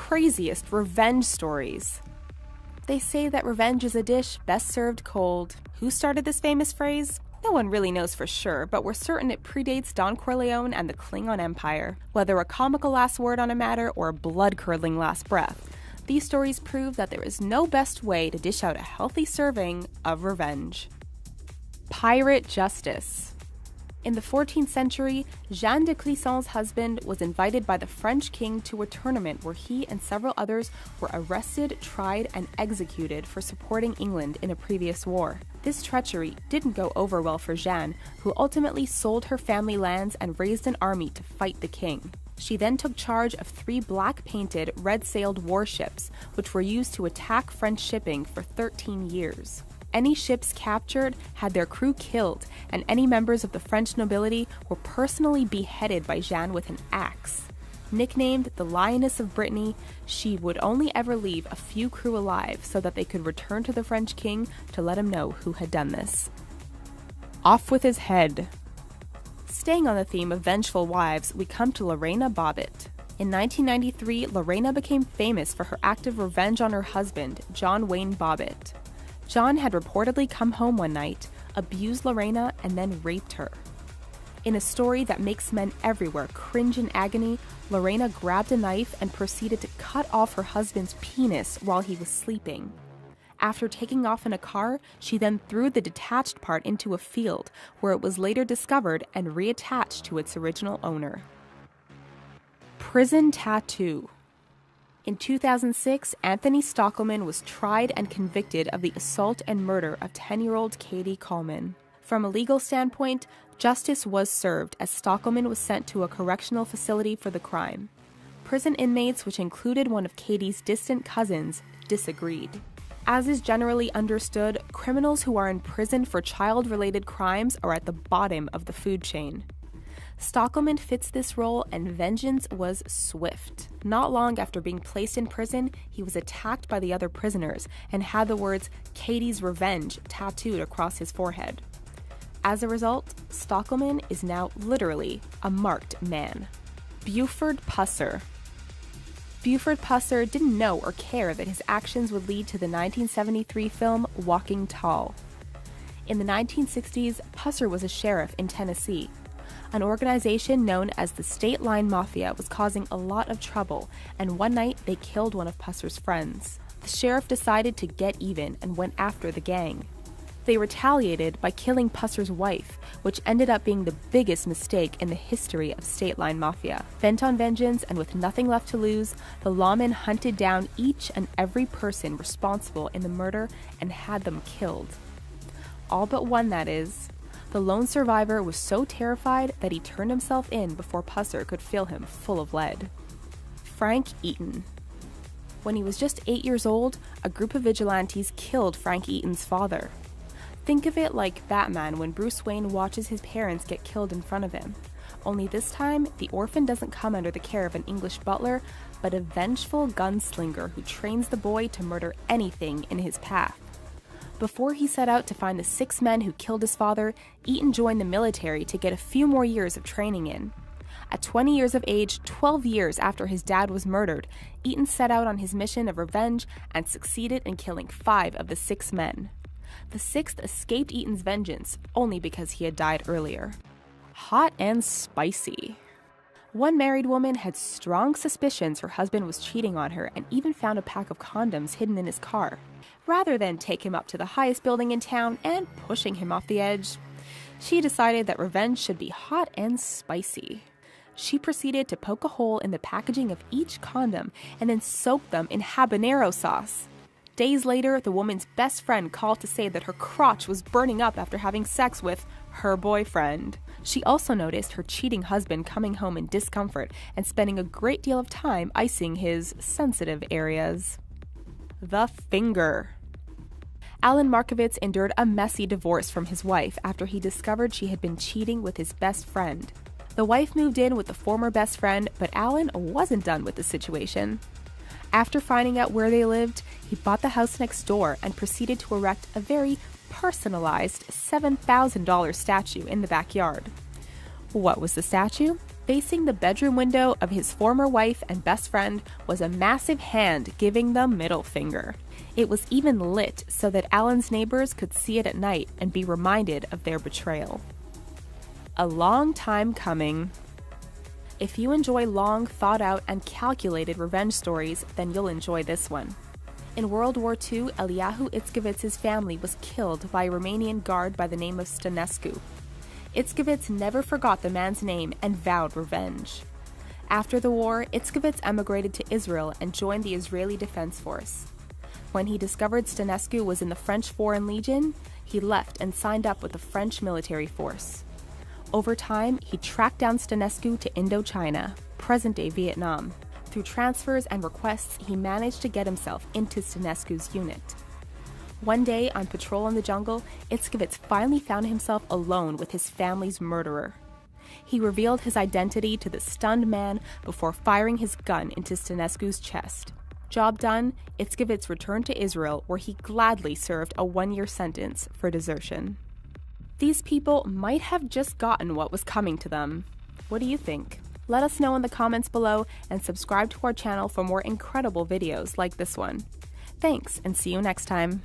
craziest revenge stories. They say that revenge is a dish best served cold. Who started this famous phrase? No one really knows for sure, but we're certain it predates Don Corleone and the Klingon Empire. Whether a comical last word on a matter or a blood-curdling last breath, these stories prove that there is no best way to dish out a healthy serving of revenge. Pirate justice. In the 14th century, Jeanne de Clisson's husband was invited by the French king to a tournament where he and several others were arrested, tried, and executed for supporting England in a previous war. This treachery didn't go over well for Jeanne, who ultimately sold her family lands and raised an army to fight the king. She then took charge of 3 black-painted, red-sailed warships, which were used to attack French shipping for 13 years. Any ships captured had their crew killed, and any members of the French nobility were personally beheaded by Jeanne with an axe. Nicknamed the Lioness of Brittany, she would only ever leave a few crew alive so that they could return to the French king to let him know who had done this. Off with his head. Staying on the theme of vengeful wives, we come to Lorena Bobbitt. In 1993, Lorena became famous for her act of revenge on her husband, John Wayne Bobbitt. John had reportedly come home one night, abused Lorena, and then raped her. In a story that makes men everywhere cringe in agony, Lorena grabbed a knife and proceeded to cut off her husband's penis while he was sleeping. After taking off in a car, she then threw the detached part into a field, where it was later discovered and reattached to its original owner. Prison tattoo. In 2006, Anthony Stockelman was tried and convicted of the assault and murder of 10-year-old Katie Coleman. From a legal standpoint, justice was served as Stockelman was sent to a correctional facility for the crime. Prison inmates, which included one of Katie's distant cousins, disagreed. As is generally understood, criminals who are in prison for child-related crimes are at the bottom of the food chain. Stockelman fits this role, and vengeance was swift. Not long after being placed in prison, he was attacked by the other prisoners and had the words "Katie's Revenge" tattooed across his forehead. As a result, Stockelman is now literally a marked man. Buford Pusser. Buford Pusser didn't know or care that his actions would lead to the 1973 film Walking Tall. In the 1960s, Pusser was a sheriff in Tennessee. An organization known as the State Line Mafia was causing a lot of trouble, and one night they killed one of Pusser's friends. The sheriff decided to get even and went after the gang. They retaliated by killing Pusser's wife, which ended up being the biggest mistake in the history of State Line Mafia. Bent on vengeance and with nothing left to lose, the lawmen hunted down each and every person responsible in the murder and had them killed. All but one, that is. The lone survivor was so terrified that he turned himself in before Pusser could fill him full of lead. Frank Eaton. When he was just 8 years old, a group of vigilantes killed Frank Eaton's father. Think of it like Batman when Bruce Wayne watches his parents get killed in front of him. Only this time, the orphan doesn't come under the care of an English butler, but a vengeful gunslinger who trains the boy to murder anything in his path. Before he set out to find the 6 men who killed his father, Eaton joined the military to get a few more years of training in. At 20 years of age, 12 years after his dad was murdered, Eaton set out on his mission of revenge and succeeded in killing 5 of the 6 men. The 6th escaped Eaton's vengeance only because he had died earlier. Hot and spicy. One married woman had strong suspicions her husband was cheating on her and even found a pack of condoms hidden in his car. Rather than take him up to the highest building in town and pushing him off the edge, she decided that revenge should be hot and spicy. She proceeded to poke a hole in the packaging of each condom and then soak them in habanero sauce. Days later, the woman's best friend called to say that her crotch was burning up after having sex with her boyfriend. She also noticed her cheating husband coming home in discomfort and spending a great deal of time icing his sensitive areas. The finger. Alan Markovitz endured a messy divorce from his wife after he discovered she had been cheating with his best friend. The wife moved in with the former best friend, but Alan wasn't done with the situation. After finding out where they lived, he bought the house next door and proceeded to erect a very personalized $7,000 statue in the backyard. What was the statue? Facing the bedroom window of his former wife and best friend was a massive hand giving the middle finger. It was even lit so that Alan's neighbors could see it at night and be reminded of their betrayal. A long time coming. If you enjoy long, thought-out, and calculated revenge stories, then you'll enjoy this one. In World War II, Eliahu Itzkevitz's family was killed by a Romanian guard by the name of Stănescu. Itzkevitz never forgot the man's name and vowed revenge. After the war, Itzkevitz emigrated to Israel and joined the Israeli Defense Force. When he discovered Stănescu was in the French Foreign Legion, he left and signed up with the French military force. Over time, he tracked down Stănescu to Indochina, present-day Vietnam. Through transfers and requests, he managed to get himself into Stănescu's unit. One day, on patrol in the jungle, Itzkevitz finally found himself alone with his family's murderer. He revealed his identity to the stunned man before firing his gun into Stănescu's chest. Job done, Itzkevitz returned to Israel, where he gladly served a 1-year sentence for desertion. These people might have just gotten what was coming to them. What do you think? Let us know in the comments below and subscribe to our channel for more incredible videos like this one. Thanks, and see you next time.